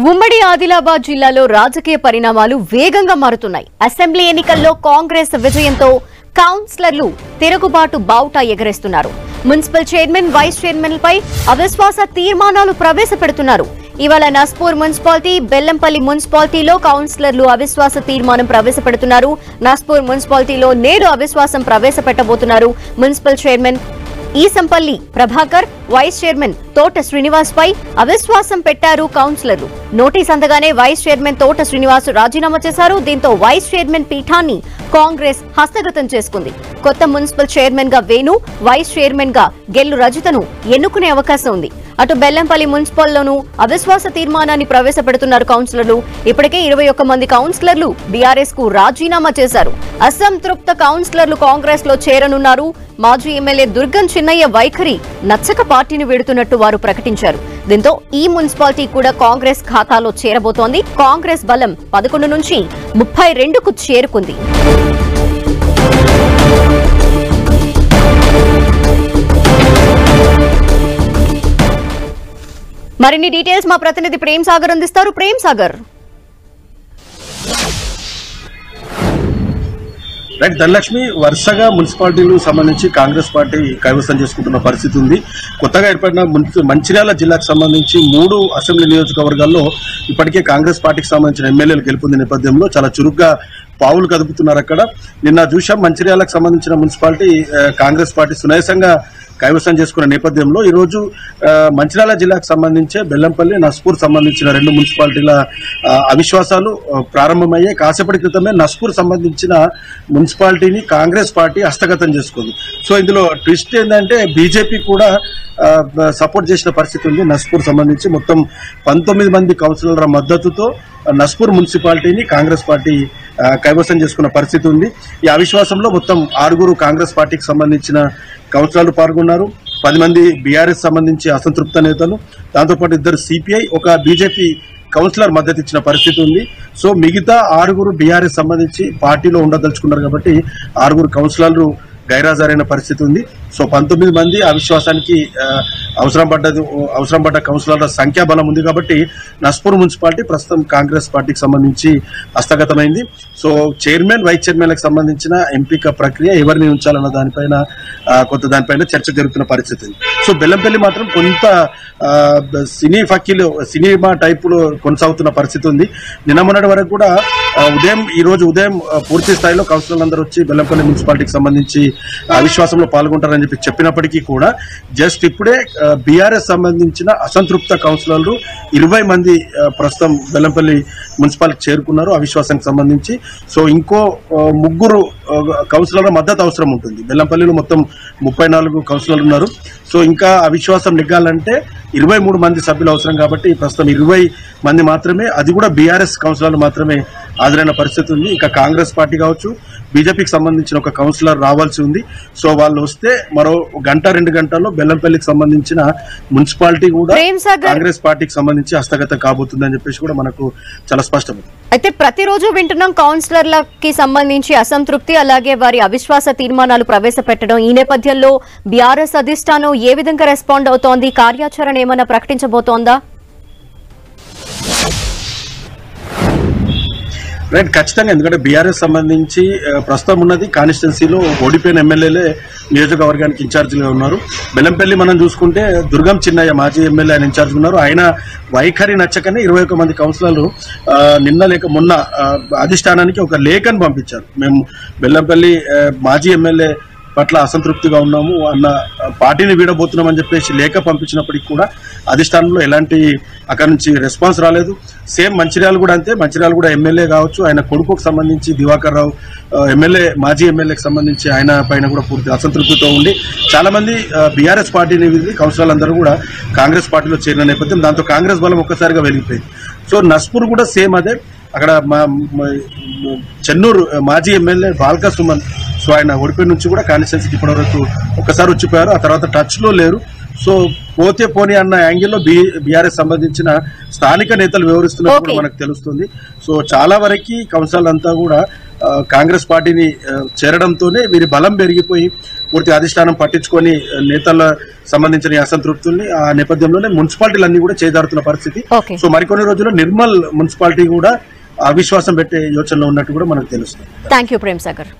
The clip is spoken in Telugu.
ఉమ్మడి ఆదిలాబాద్ జిల్లాలో రాజకీయ పరిణామాలు వేగంగా మారుతున్నాయి. అసెంబ్లీ ఎన్నికల్లో కాంగ్రెస్ విజయంతో కౌన్సిలర్లు తిరుగుబాటు బావుటా ఎగరేస్తున్నారు. మున్సిపల్ చైర్మన్, వైస్ చైర్మన్లపై అవిశ్వాస తీర్మానాలు ప్రవేశపెడుతున్నారు. ఇవాళ నస్పూర్ మున్సిపాలిటీ, బెల్లంపల్లి మున్సిపాలిటీలో కౌన్సిలర్లు అవిశ్వాస తీర్మానం ప్రవేశపెడుతున్నారు. నస్పూర్ మున్సిపాలిటీలో నేడు అవిశ్వాసం ప్రవేశపెట్టబోతున్నారు. Municipal chairman Eesampalli Prabhakar, vice chairman Thota Srinivas పై అవిశ్వాసం పెట్టారు కౌన్సిలర్లు. Notice అందగానే vice chairman Thota Srinivas రాజీనామా చేశారు. దీంతో వైస్ చైర్మన్ పీఠాన్ని కాంగ్రెస్ హస్తగతం చేసుకుంది. కొత్త మున్సిపల్ చైర్మన్ గా వేణు, వైస్ చైర్మన్ గా గెల్లు రజితను ఎన్నుకునే అవకాశం ఉంది. అటు బెల్లంపల్లి మున్సిపల్లోనూ అవిశ్వాస తీర్మానాన్ని ప్రవేశపెడుతున్నారు కౌన్సిలర్లు. ఇప్పటికే 21 మంది కౌన్సిలర్లు బీఆర్ఎస్ కు రాజీనామా చేశారు. అసంతృప్త కౌన్సిలర్లు కాంగ్రెస్ లో చేరనున్నారు. మాజీ ఎమ్మెల్యే దుర్గం చిన్నయ్య వైఖరి నచ్చక పార్టీని వీడుతున్నట్టు వారు ప్రకటించారు. దీంతో ఈ మున్సిపాలిటీ కూడా కాంగ్రెస్ ఖాతాలో చేరబోతోంది. కాంగ్రెస్ బలం 11 నుంచి 32కు చేరుకుంది. మరిన్ని డీటెయిల్స్ మా ప్రతినిధి ప్రేమ్ సాగర్ అందిస్తారు. ప్రేమ్ సాగర్. రైట్ ధనలక్ష్మి, వరుసగా మున్సిపాలిటీలకు సంబంధించి కాంగ్రెస్ పార్టీ కైవసం చేసుకుంటున్న పరిస్థితి ఉంది. కొత్తగా ఏర్పడిన మంచిర్యాల జిల్లాకు సంబంధించి 3 అసెంబ్లీ నియోజకవర్గాల్లో ఇప్పటికే కాంగ్రెస్ పార్టీకి సంబంధించిన ఎమ్మెల్యేలు గెలుపొందిన నేపథ్యంలో చాలా చురుగ్గా పావులు కదుపుతున్నారు. అక్కడ నిన్న చూశాం, మంచిర్యాలకు సంబంధించిన మున్సిపాలిటీ కాంగ్రెస్ పార్టీ సునాయాసంగా కైవసం చేసుకున్న నేపథ్యంలో ఈరోజు మంచిర్యాల జిల్లాకు సంబంధించి బెల్లంపల్లి, నస్పూర్ సంబంధించిన 2 మున్సిపాలిటీల అవిశ్వాసాలు ప్రారంభమయ్యాయి. కాసేపటి క్రితమే నస్పూర్ సంబంధించిన మున్సిపాలిటీని కాంగ్రెస్ పార్టీ హస్తగతం చేసుకుంది. సో ఇందులో ట్విస్ట్ ఏంటంటే బీజేపీ కూడా సపోర్ట్ చేసిన పరిస్థితి ఉంది. నస్పూర్ సంబంధించి మొత్తం 19 మంది కౌన్సిలర్ల మద్దతుతో నస్పూర్ మున్సిపాలిటీని కాంగ్రెస్ పార్టీ కైవసం చేసుకున్న పరిస్థితి ఉంది. ఈ అవిశ్వాసంలో మొత్తం 6 కాంగ్రెస్ పార్టీకి సంబంధించిన కౌన్సిలర్లు పాల్గొన్నారు. 10 మంది బీఆర్ఎస్ సంబంధించి అసంతృప్త నేతలు, దాంతోపాటు 2 సిపిఐ, 1 బీజేపీ కౌన్సిలర్ మద్దతు ఇచ్చిన పరిస్థితి ఉంది. సో మిగతా 6 బీఆర్ఎస్ సంబంధించి పార్టీలో ఉండదలుచుకున్నారు కాబట్టి 6 కౌన్సిలర్లు గైరాజరైన పరిస్థితి ఉంది. సో 19 మంది అవిశ్వాసానికి అవసరం పడ్డ కౌన్సిలర్ల సంఖ్యాబలం ఉంది కాబట్టి నస్పూర్ మున్సిపాలిటీ ప్రస్తుతం కాంగ్రెస్ పార్టీకి సంబంధించి హస్తగతమైంది. సో చైర్మన్, వైస్ చైర్మన్లకు సంబంధించిన ఎంపిక ప్రక్రియ ఎవరిని ఉంచాలన్న దానిపైన చర్చ జరుగుతున్న పరిస్థితి ఉంది. సో బెల్లంపల్లి మాత్రం కొంత సినిమా టైపులో కొనసాగుతున్న పరిస్థితి ఉంది. నిన్న మొన్నటి వరకు కూడా ఈ రోజు ఉదయం పూర్తి స్థాయిలో కౌన్సిలర్లు అందరూ వచ్చి బెల్లంపల్లి మున్సిపాలిటీకి సంబంధించి అవిశ్వాసంలో పాల్గొంటారని చెప్పినప్పటికీ కూడా జస్ట్ ఇప్పుడే బీఆర్ఎస్ సంబంధించిన అసంతృప్త కౌన్సిలర్లు 20 మంది ప్రస్తుతం బెల్లంపల్లి మున్సిపాలిటీ చేరుకున్నారు అవిశ్వాసానికి సంబంధించి. సో ఇంకో 3 కౌన్సిలర్ల మద్దతు అవసరం ఉంటుంది. బెల్లంపల్లిలో మొత్తం 34 కౌన్సిలర్లు ఉన్నారు. సో ఇంకా అవిశ్వాసం నెగ్గాలంటే 23 మంది సభ్యులు అవసరం కాబట్టి ప్రస్తుతం 20 మంది మాత్రమే, అది కూడా బీఆర్ఎస్ కౌన్సిలర్లు మాత్రమే హాజరైన పరిస్థితి ఉంది. ఇంకా కాంగ్రెస్ పార్టీ కావచ్చు, బీజేపీకి సంబంధించిన 1 కౌన్సిలర్ రావాల్సి ఉంది. సో వాళ్ళు వస్తే మరో 1-2 గంటల్లో బెల్లంపల్లికి సంబంధించిన మున్సిపాలిటీ కూడా కాంగ్రెస్ పార్టీకి సంబంధించి హస్తగతం కాబోతుందని చెప్పేసి కూడా మనకు చాలా స్పష్టమైంది. అయితే ప్రతిరోజు వింటున్నాం కౌన్సిలర్లకి సంబంధించి అసంతృప్తి, అలాగే వారి అవిశ్వాస తీర్మానాలు ప్రవేశపెట్టడం. ఈ నేపథ్యంలో బీఆర్ఎస్ అధిష్టానం ఏ విధంగా రెస్పాండ్ అవుతోంది? కార్యాచరణ ఏమైనా ప్రకటించబోతోందా? రైట్, ఖచ్చితంగా. ఎందుకంటే బీఆర్ఎస్ సంబంధించి ప్రస్తుతం ఉన్నది కాన్స్టిట్యున్సీలో ఓడిపోయిన ఎమ్మెల్యేలే నియోజకవర్గానికి ఇన్ఛార్జిగా ఉన్నారు. బెల్లంపల్లి మనం చూసుకుంటే దుర్గం చిన్నయ్య మాజీ ఎమ్మెల్యే ఆయన ఇన్ఛార్జ్ ఉన్నారు. ఆయన వైఖరి నచ్చకనే 21 మంది కౌన్సిలర్లు నిన్న లేక మొన్న అధిష్టానానికి ఒక లేఖను పంపించారు. మేము బెల్లంపల్లి మాజీ ఎమ్మెల్యే పట్ల అసంతృప్తిగా ఉన్నాము అన్న, పార్టీని వీడబోతున్నామని చెప్పేసి లేఖ పంపించినప్పటికీ కూడా అధిష్టానంలో ఎలాంటి అక్కడి నుంచి రెస్పాన్స్ రాలేదు. సేమ్ మంచిర్యాల కూడా అంతే. మంచిర్యాల కూడా ఎమ్మెల్యే కావచ్చు, ఆయన కొడుకుకు సంబంధించి దివాకర్ రావు ఎమ్మెల్యే, మాజీ ఎమ్మెల్యేకి సంబంధించి ఆయన పైన కూడా పూర్తి అసంతృప్తితో ఉండి చాలా మంది బీఆర్ఎస్ పార్టీని కౌన్సిలర్లు అందరూ కూడా కాంగ్రెస్ పార్టీలో చేరిన నేపథ్యం, దాంతో కాంగ్రెస్ బలం ఒక్కసారిగా వెలిగిపోయింది. సో నస్పూర్ కూడా సేమ్ అదే. అక్కడ చెన్నూరు మాజీ ఎమ్మెల్యే బాల్కా సుమన్, సో ఆయన ఓడిపోయిన నుంచి కూడా కాన్స్టిట్యున్సీకి ఇప్పటివరకు ఒక్కసారి వచ్చిపోయారు. ఆ తర్వాత టచ్లో లేరు. సో పోతే పోనీ అన్న యాంగిల్లో బీఆర్ఎస్ సంబంధించిన స్థానిక నేతలు వివరిస్తున్నట్టు మనకు తెలుస్తుంది. సో చాలా వరకు కౌన్సిలర్లు అంతా కూడా కాంగ్రెస్ పార్టీని చేరడంతోనే వీరి బలం పెరిగిపోయి పూర్తి అధిష్టానం పట్టించుకొని నేతల సంబంధించిన అసంతృప్తుల్ని ఆ నేపథ్యంలోనే మున్సిపాలిటీలు అన్ని కూడా చేజారుతున్న పరిస్థితి. సో మరికొన్ని రోజుల్లో నిర్మల్ మున్సిపాలిటీ కూడా అవిశ్వాసం పెట్టే యోచనలో ఉన్నట్టు కూడా మనకు తెలుస్తుంది. Thank you Prem Sagar.